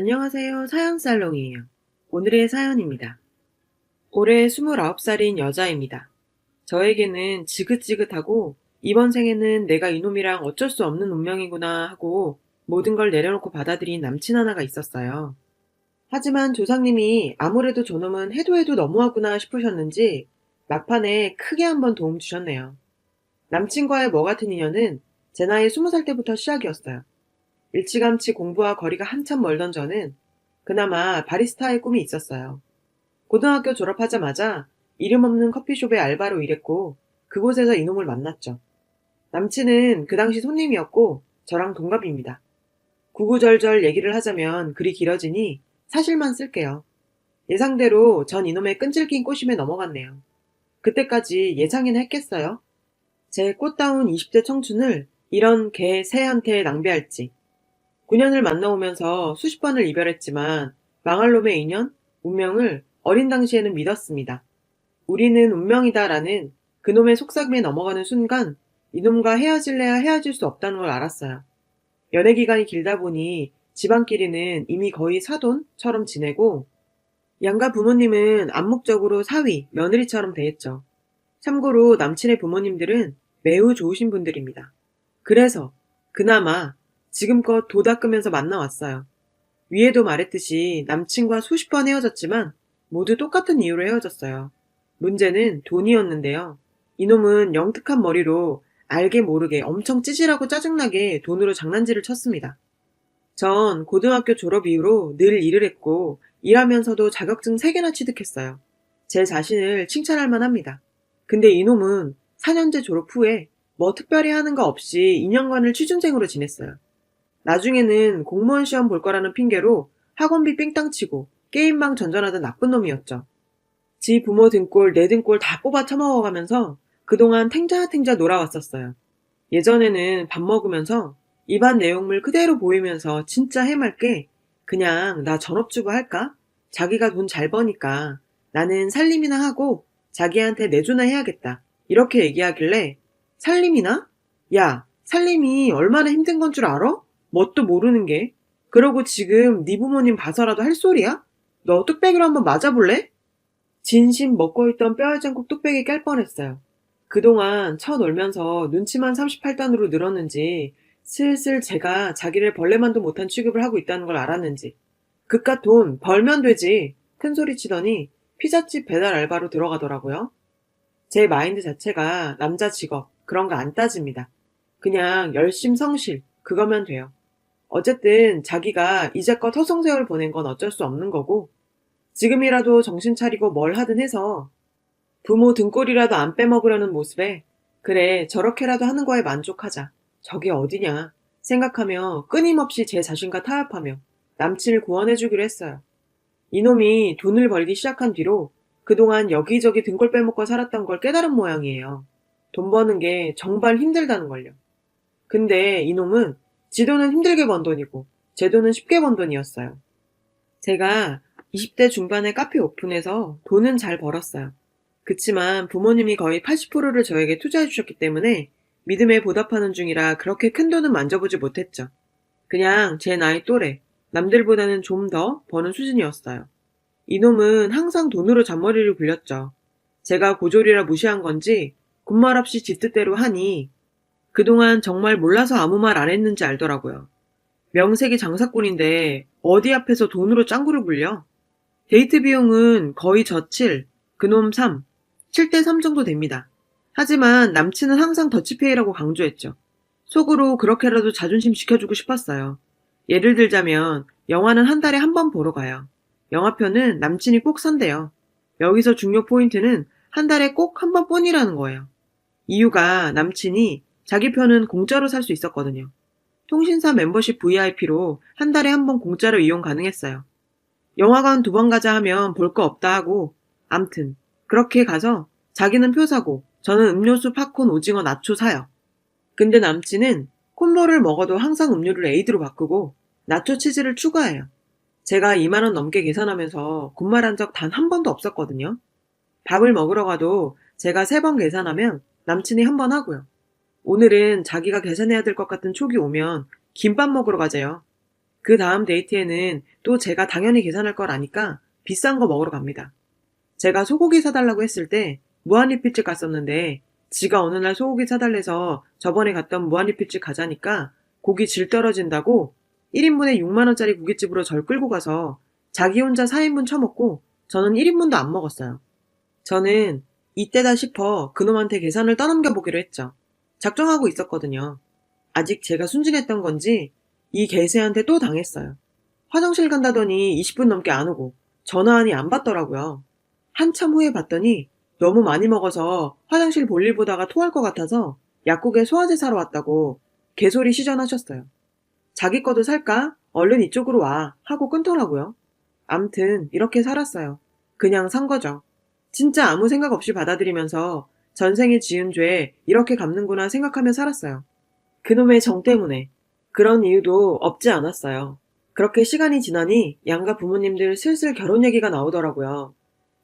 안녕하세요. 사연살롱이에요. 오늘의 사연입니다. 올해 29살인 여자입니다. 저에게는 지긋지긋하고 이번 생에는 내가 이놈이랑 어쩔 수 없는 운명이구나 하고 모든 걸 내려놓고 받아들인 남친 하나가 있었어요. 하지만 조상님이 아무래도 저놈은 해도 해도 너무하구나 싶으셨는지 막판에 크게 한번 도움 주셨네요. 남친과의 뭐 같은 인연은 제 나이 20살 때부터 시작이었어요. 일찌감치 공부와 거리가 한참 멀던 저는 그나마 바리스타의 꿈이 있었어요. 고등학교 졸업하자마자 이름 없는 커피숍에 알바로 일했고 그곳에서 이놈을 만났죠. 남친은 그 당시 손님이었고 저랑 동갑입니다. 구구절절 얘기를 하자면 글이 길어지니 사실만 쓸게요. 예상대로 전 이놈의 끈질긴 꼬심에 넘어갔네요. 그때까지 예상이나 했겠어요? 제 꽃다운 20대 청춘을 이런 개 새한테 낭비할지. 9년을 만나오면서 수십 번을 이별했지만 망할 놈의 인연, 운명을 어린 당시에는 믿었습니다. 우리는 운명이다라는 그놈의 속삭임에 넘어가는 순간 이놈과 헤어질래야 헤어질 수 없다는 걸 알았어요. 연애 기간이 길다 보니 집안끼리는 이미 거의 사돈처럼 지내고 양가 부모님은 암묵적으로 사위, 며느리처럼 대했죠. 참고로 남친의 부모님들은 매우 좋으신 분들입니다. 그래서 그나마 지금껏 도 닦으면서 만나왔어요. 위에도 말했듯이 남친과 수십 번 헤어졌지만 모두 똑같은 이유로 헤어졌어요. 문제는 돈이었는데요. 이놈은 영특한 머리로 알게 모르게 엄청 찌질하고 짜증나게 돈으로 장난질을 쳤습니다. 전 고등학교 졸업 이후로 늘 일을 했고 일하면서도 자격증 3개나 취득했어요. 제 자신을 칭찬할 만합니다. 근데 이놈은 4년제 졸업 후에 뭐 특별히 하는 거 없이 2년간을 취준생으로 지냈어요. 나중에는 공무원 시험 볼 거라는 핑계로 학원비 삥땅 치고 게임방 전전하던 나쁜 놈이었죠. 지 부모 등골 내 등골 다 뽑아 처먹어가면서 그동안 탱자탱자 놀아왔었어요. 예전에는 밥 먹으면서 입안 내용물 그대로 보이면서 진짜 해맑게 그냥 나 전업주부 할까? 자기가 돈 잘 버니까 나는 살림이나 하고 자기한테 내조나 해야겠다. 이렇게 얘기하길래 살림이나? 야, 살림이 얼마나 힘든 건 줄 알아? 뭣도 모르는 게. 그러고 지금 네 부모님 봐서라도 할 소리야? 너 뚝배기로 한번 맞아볼래? 진심 먹고 있던 뼈해장국 뚝배기 깰 뻔했어요. 그동안 쳐놀면서 눈치만 38단으로 늘었는지 슬슬 제가 자기를 벌레만도 못한 취급을 하고 있다는 걸 알았는지 그깟 돈 벌면 되지 큰소리 치더니 피자집 배달 알바로 들어가더라고요. 제 마인드 자체가 남자 직업 그런 거 안 따집니다. 그냥 열심 성실 그거면 돼요. 어쨌든 자기가 이제껏 허송세월 보낸 건 어쩔 수 없는 거고 지금이라도 정신 차리고 뭘 하든 해서 부모 등골이라도 안 빼먹으려는 모습에 그래 저렇게라도 하는 거에 만족하자. 저게 어디냐 생각하며 끊임없이 제 자신과 타협하며 남친을 구원해주기로 했어요. 이놈이 돈을 벌기 시작한 뒤로 그동안 여기저기 등골 빼먹고 살았던 걸 깨달은 모양이에요. 돈 버는 게 정말 힘들다는 걸요. 근데 이놈은 지 돈은 힘들게 번 돈이고 제 돈은 쉽게 번 돈이었어요. 제가 20대 중반에 카페 오픈해서 돈은 잘 벌었어요. 그치만 부모님이 거의 80%를 저에게 투자해 주셨기 때문에 믿음에 보답하는 중이라 그렇게 큰 돈은 만져보지 못했죠. 그냥 제 나이 또래, 남들보다는 좀 더 버는 수준이었어요. 이놈은 항상 돈으로 잔머리를 굴렸죠. 제가 고졸이라 무시한 건지 군말 없이 지 뜻대로 하니 그동안 정말 몰라서 아무 말 안 했는지 알더라고요. 명색이 장사꾼인데 어디 앞에서 돈으로 짱구를 굴려? 데이트 비용은 거의 저 7, 그놈 3, 7대 3 정도 됩니다. 하지만 남친은 항상 더치페이라고 강조했죠. 속으로 그렇게라도 자존심 지켜주고 싶었어요. 예를 들자면 영화는 한 달에 한 번 보러 가요. 영화표는 남친이 꼭 산대요. 여기서 중요 포인트는 한 달에 꼭 한 번뿐이라는 거예요. 이유가 남친이 자기 표는 공짜로 살 수 있었거든요. 통신사 멤버십 VIP로 한 달에 한 번 공짜로 이용 가능했어요. 영화관 2번 가자 하면 볼 거 없다 하고 암튼 그렇게 가서 자기는 표 사고 저는 음료수, 팝콘, 오징어, 나초 사요. 근데 남친은 콤보를 먹어도 항상 음료를 에이드로 바꾸고 나초 치즈를 추가해요. 제가 2만 원 넘게 계산하면서 군말한 적 단 한 번도 없었거든요. 밥을 먹으러 가도 제가 3번 계산하면 남친이 한 번 하고요. 오늘은 자기가 계산해야 될 것 같은 촉이 오면 김밥 먹으러 가재요. 그 다음 데이트에는 또 제가 당연히 계산할 걸 아니까 비싼 거 먹으러 갑니다. 제가 소고기 사달라고 했을 때 무한리필집 갔었는데 지가 어느 날 소고기 사달래서 저번에 갔던 무한리필집 가자니까 고기 질 떨어진다고 1인분에 6만 원짜리 고깃집으로 절 끌고 가서 자기 혼자 4인분 처먹고 저는 1인분도 안 먹었어요. 저는 이때다 싶어 그놈한테 계산을 떠넘겨 보기로 했죠. 작정하고 있었거든요. 아직 제가 순진했던 건지 이 개새한테 또 당했어요. 화장실 간다더니 20분 넘게 안 오고 전화하니 안 받더라고요. 한참 후에 봤더니 너무 많이 먹어서 화장실 볼일 보다가 토할 것 같아서 약국에 소화제 사러 왔다고 개소리 시전하셨어요. 자기 거도 살까? 얼른 이쪽으로 와 하고 끊더라고요. 암튼 이렇게 살았어요. 그냥 산 거죠. 진짜 아무 생각 없이 받아들이면서 전생에 지은 죄 이렇게 갚는구나 생각하며 살았어요. 그놈의 정 때문에. 그런 이유도 없지 않았어요. 그렇게 시간이 지나니 양가 부모님들 슬슬 결혼 얘기가 나오더라고요.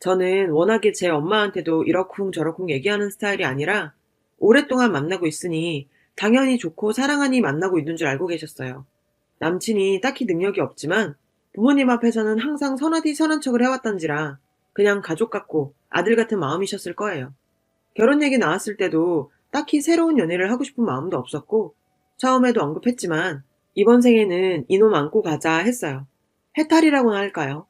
저는 워낙에 제 엄마한테도 이러쿵 저러쿵 얘기하는 스타일이 아니라 오랫동안 만나고 있으니 당연히 좋고 사랑하니 만나고 있는 줄 알고 계셨어요. 남친이 딱히 능력이 없지만 부모님 앞에서는 항상 선하디 선한 척을 해왔던지라 그냥 가족 같고 아들 같은 마음이셨을 거예요. 결혼 얘기 나왔을 때도 딱히 새로운 연애를 하고 싶은 마음도 없었고 처음에도 언급했지만 이번 생에는 이놈 안고 가자 했어요. 해탈이라고나 할까요?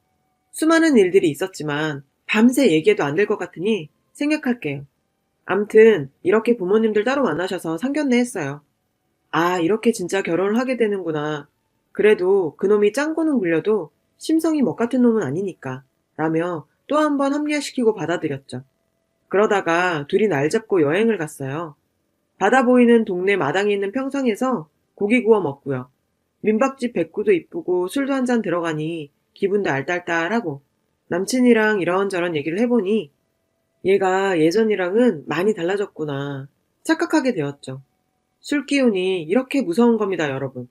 수많은 일들이 있었지만 밤새 얘기해도 안 될 것 같으니 생각할게요. 암튼 이렇게 부모님들 따로 만나셔서 상견례 했어요. 아, 이렇게 진짜 결혼을 하게 되는구나. 그래도 그놈이 짱구는 굴려도 심성이 먹 같은 놈은 아니니까 라며 또 한 번 합리화시키고 받아들였죠. 그러다가 둘이 날 잡고 여행을 갔어요. 바다 보이는 동네 마당에 있는 평상에서 고기 구워 먹고요. 민박집 백구도 이쁘고 술도 한 잔 들어가니 기분도 알딸딸하고 남친이랑 이런저런 얘기를 해보니 얘가 예전이랑은 많이 달라졌구나 착각하게 되었죠. 술 기운이 이렇게 무서운 겁니다, 여러분.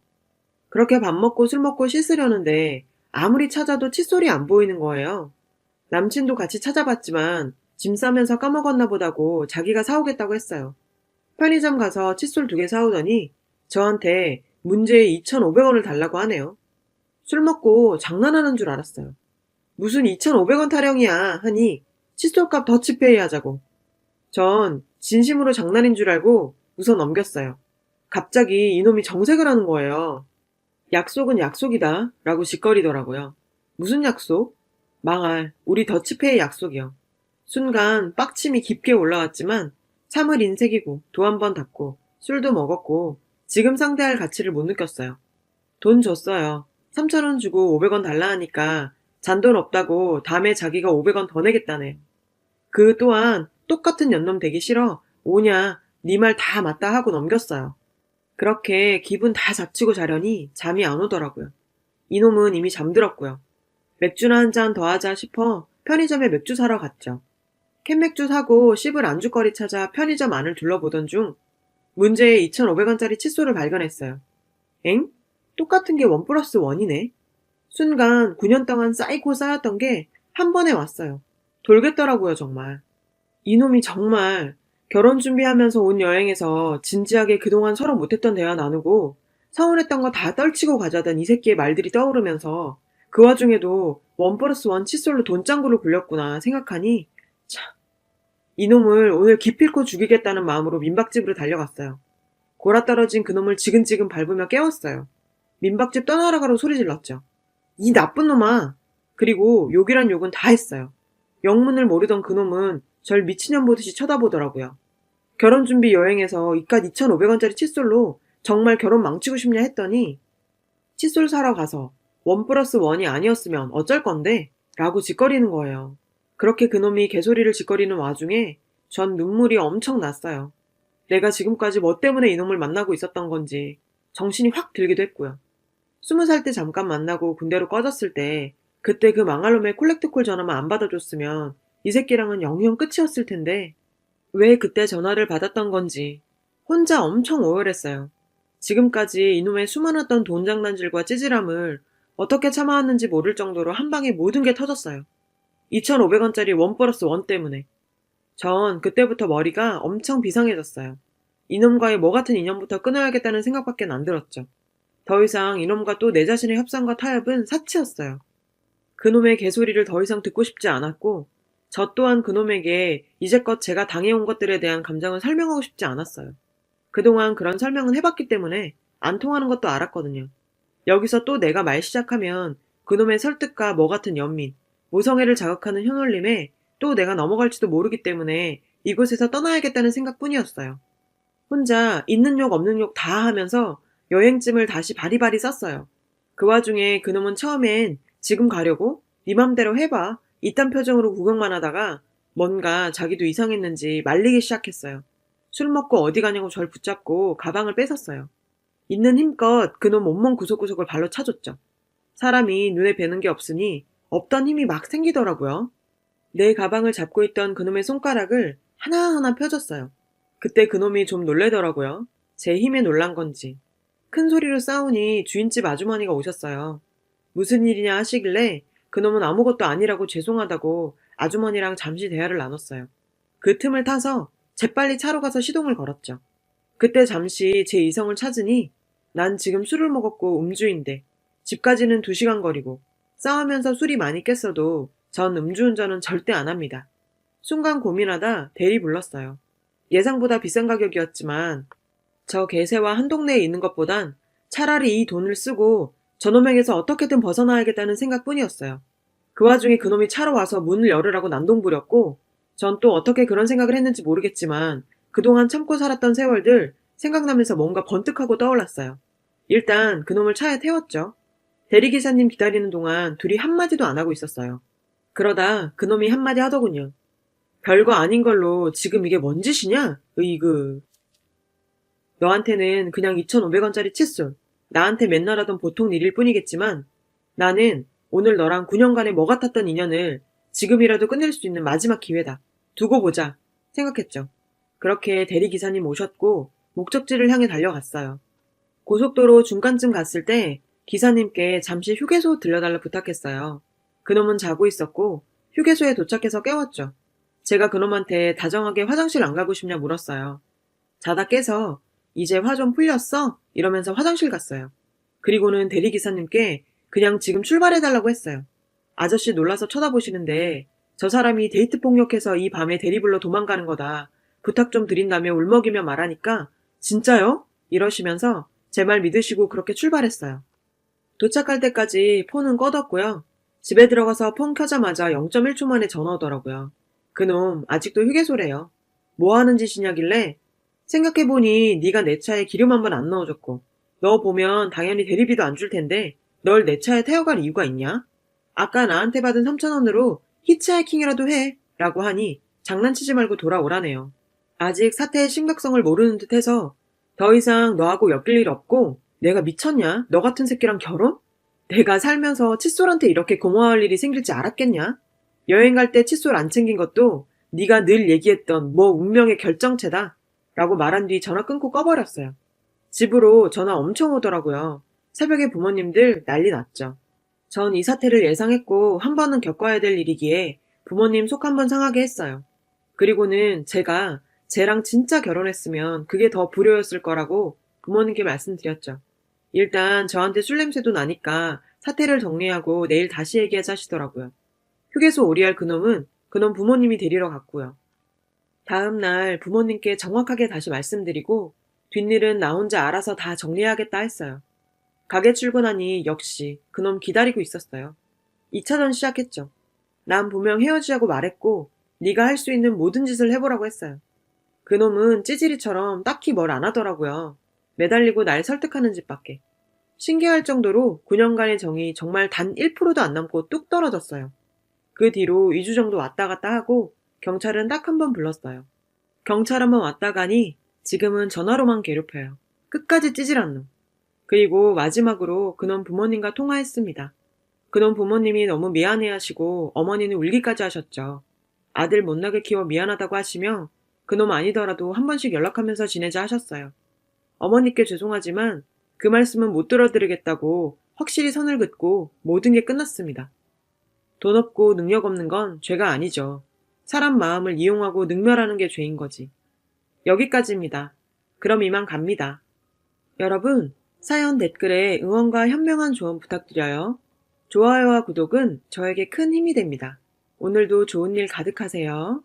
그렇게 밥 먹고 술 먹고 씻으려는데 아무리 찾아도 칫솔이 안 보이는 거예요. 남친도 같이 찾아봤지만 짐 싸면서 까먹었나 보다고 자기가 사오겠다고 했어요. 편의점 가서 칫솔 2개 사오더니 저한테 문제의 2,500원을 달라고 하네요. 술 먹고 장난하는 줄 알았어요. 무슨 2,500원 타령이야 하니 칫솔값 더치페이 하자고. 전 진심으로 장난인 줄 알고 웃어 넘겼어요. 갑자기 이놈이 정색을 하는 거예요. 약속은 약속이다 라고 짓거리더라고요. 무슨 약속? 망할 우리 더치페이 약속이요. 순간 빡침이 깊게 올라왔지만 참을 인색이고 도 한 번 닫고 술도 먹었고 지금 상대할 가치를 못 느꼈어요. 돈 줬어요. 3,000원 주고 500원 달라 하니까 잔돈 없다고 다음에 자기가 500원 더 내겠다네요. 그 또한 똑같은 연놈 되기 싫어 오냐 네 말 다 맞다 하고 넘겼어요. 그렇게 기분 다 잡치고 자려니 잠이 안 오더라고요. 이놈은 이미 잠들었고요. 맥주나 한 잔 더 하자 싶어 편의점에 맥주 사러 갔죠. 캔맥주 사고 씹을 안주거리 찾아 편의점 안을 둘러보던 중 문제의 2,500원짜리 칫솔을 발견했어요. 엥? 똑같은 게 1+1이네. 순간 9년 동안 쌓이고 쌓였던 게 한 번에 왔어요. 돌겠더라고요, 정말. 이놈이 정말 결혼 준비하면서 온 여행에서 진지하게 그동안 서로 못했던 대화 나누고 서운했던 거 다 떨치고 가자던 이 새끼의 말들이 떠오르면서 그 와중에도 1+1 칫솔로 돈장구를 굴렸구나 생각하니 참. 이놈을 오늘 기필코 죽이겠다는 마음으로 민박집으로 달려갔어요. 골아떨어진 그놈을 지근지근 밟으며 깨웠어요. 민박집 떠나라가로 소리 질렀죠. 이 나쁜 놈아! 그리고 욕이란 욕은 다 했어요. 영문을 모르던 그놈은 절 미친년 보듯이 쳐다보더라고요. 결혼 준비 여행에서 이깟 2,500원짜리 칫솔로 정말 결혼 망치고 싶냐 했더니 칫솔 사러 가서 1+1이 아니었으면 어쩔 건데? 라고 짓거리는 거예요. 그렇게 그놈이 개소리를 짓거리는 와중에 전 눈물이 엄청 났어요. 내가 지금까지 뭐 때문에 이놈을 만나고 있었던 건지 정신이 확 들기도 했고요. 20살 때 잠깐 만나고 군대로 꺼졌을 때 그때 그 망할 놈의 콜렉트콜 전화만 안 받아줬으면 이 새끼랑은 영영 끝이었을 텐데 왜 그때 전화를 받았던 건지 혼자 엄청 오열했어요. 지금까지 이놈의 수많았던 돈 장난질과 찌질함을 어떻게 참아왔는지 모를 정도로 한 방에 모든 게 터졌어요. 2,500원짜리 1+1 때문에. 전 그때부터 머리가 엄청 비상해졌어요. 이놈과의 뭐 같은 인연부터 끊어야겠다는 생각밖에 안 들었죠. 더 이상 이놈과 또 내 자신의 협상과 타협은 사치였어요. 그놈의 개소리를 더 이상 듣고 싶지 않았고 저 또한 그놈에게 이제껏 제가 당해온 것들에 대한 감정을 설명하고 싶지 않았어요. 그동안 그런 설명은 해봤기 때문에 안 통하는 것도 알았거든요. 여기서 또 내가 말 시작하면 그놈의 설득과 뭐 같은 연민, 모성애를 자극하는 혀놀림에 또 내가 넘어갈지도 모르기 때문에 이곳에서 떠나야겠다는 생각뿐이었어요. 혼자 있는 욕 없는 욕 다 하면서 여행짐을 다시 바리바리 쌌어요. 그 와중에 그놈은 처음엔 지금 가려고? 네 맘대로 해봐. 이딴 표정으로 구경만 하다가 뭔가 자기도 이상했는지 말리기 시작했어요. 술 먹고 어디 가냐고 절 붙잡고 가방을 뺏었어요. 있는 힘껏 그놈 온몸 구석구석을 발로 차줬죠. 사람이 눈에 뵈는 게 없으니 없던 힘이 막 생기더라고요. 내 가방을 잡고 있던 그놈의 손가락을 하나하나 펴줬어요. 그때 그놈이 좀 놀래더라고요. 제 힘에 놀란 건지. 큰 소리로 싸우니 주인집 아주머니가 오셨어요. 무슨 일이냐 하시길래 그놈은 아무것도 아니라고 죄송하다고 아주머니랑 잠시 대화를 나눴어요. 그 틈을 타서 재빨리 차로 가서 시동을 걸었죠. 그때 잠시 제 이성을 찾으니 난 지금 술을 먹었고 음주인데 집까지는 2시간 거리고 싸우면서 술이 많이 깼어도 전 음주운전은 절대 안 합니다. 순간 고민하다 대리 불렀어요. 예상보다 비싼 가격이었지만 저 개새와 한 동네에 있는 것보단 차라리 이 돈을 쓰고 저놈에게서 어떻게든 벗어나야겠다는 생각뿐이었어요. 그 와중에 그놈이 차로 와서 문을 열으라고 난동 부렸고 전 또 어떻게 그런 생각을 했는지 모르겠지만 그동안 참고 살았던 세월들 생각나면서 뭔가 번뜩하고 떠올랐어요. 일단 그놈을 차에 태웠죠. 대리기사님 기다리는 동안 둘이 한마디도 안 하고 있었어요. 그러다 그놈이 한마디 하더군요. 별거 아닌 걸로 지금 이게 뭔 짓이냐? 으이그. 너한테는 그냥 2,500원짜리 칫솔, 나한테 맨날 하던 보통 일일 뿐이겠지만 나는 오늘 너랑 9년간의 뭐 같았던 인연을 지금이라도 끝낼 수 있는 마지막 기회다. 두고 보자 생각했죠. 그렇게 대리기사님 오셨고 목적지를 향해 달려갔어요. 고속도로 중간쯤 갔을 때 기사님께 잠시 휴게소 들려달라 부탁했어요. 그놈은 자고 있었고 휴게소에 도착해서 깨웠죠. 제가 그놈한테 다정하게 화장실 안 가고 싶냐 물었어요. 자다 깨서 이제 화 좀 풀렸어? 이러면서 화장실 갔어요. 그리고는 대리기사님께 그냥 지금 출발해달라고 했어요. 아저씨 놀라서 쳐다보시는데 저 사람이 데이트 폭력해서 이 밤에 대리불러 도망가는 거다. 부탁 좀 드린다며 울먹이며 말하니까 진짜요? 이러시면서 제 말 믿으시고 그렇게 출발했어요. 도착할 때까지 폰은 꺼뒀고요. 집에 들어가서 폰 켜자마자 0.1초 만에 전화 오더라고요. 그놈 아직도 휴게소래요. 뭐 하는 짓이냐길래 생각해보니 네가 내 차에 기름 한 번 안 넣어줬고 너 보면 당연히 대리비도 안 줄 텐데 널 내 차에 태워갈 이유가 있냐? 아까 나한테 받은 3,000원으로 히치하이킹이라도 해 라고 하니 장난치지 말고 돌아오라네요. 아직 사태의 심각성을 모르는 듯해서 더 이상 너하고 엮일 일 없고 내가 미쳤냐? 너 같은 새끼랑 결혼? 내가 살면서 칫솔한테 이렇게 고마워할 일이 생길 줄 알았겠냐? 여행 갈 때 칫솔 안 챙긴 것도 네가 늘 얘기했던 뭐 운명의 결정체다 라고 말한 뒤 전화 끊고 꺼버렸어요. 집으로 전화 엄청 오더라고요. 새벽에 부모님들 난리 났죠. 전 이 사태를 예상했고 한 번은 겪어야 될 일이기에 부모님 속 한 번 상하게 했어요. 그리고는 제가 쟤랑 진짜 결혼했으면 그게 더 불효였을 거라고 부모님께 말씀드렸죠. 일단 저한테 술 냄새도 나니까 사태를 정리하고 내일 다시 얘기하자 하시더라고요. 휴게소 오리알 그놈은 그놈 부모님이 데리러 갔고요. 다음 날 부모님께 정확하게 다시 말씀드리고 뒷일은 나 혼자 알아서 다 정리하겠다 했어요. 가게 출근하니 역시 그놈 기다리고 있었어요. 2차전 시작했죠. 난 분명 헤어지자고 말했고 네가 할 수 있는 모든 짓을 해보라고 했어요. 그놈은 찌질이처럼 딱히 뭘 안 하더라고요. 매달리고 날 설득하는 짓밖에. 신기할 정도로 9년간의 정이 정말 단 1%도 안 남고 뚝 떨어졌어요. 그 뒤로 2주 정도 왔다 갔다 하고 경찰은 딱 한 번 불렀어요. 경찰 한 번 왔다 가니 지금은 전화로만 괴롭혀요. 끝까지 찌질한 놈. 그리고 마지막으로 그놈 부모님과 통화했습니다. 그놈 부모님이 너무 미안해하시고 어머니는 울기까지 하셨죠. 아들 못나게 키워 미안하다고 하시며 그놈 아니더라도 한 번씩 연락하면서 지내자 하셨어요. 어머니께 죄송하지만 그 말씀은 못 들어드리겠다고 확실히 선을 긋고 모든 게 끝났습니다. 돈 없고 능력 없는 건 죄가 아니죠. 사람 마음을 이용하고 능멸하는 게 죄인 거지. 여기까지입니다. 그럼 이만 갑니다. 여러분, 사연 댓글에 응원과 현명한 조언 부탁드려요. 좋아요와 구독은 저에게 큰 힘이 됩니다. 오늘도 좋은 일 가득하세요.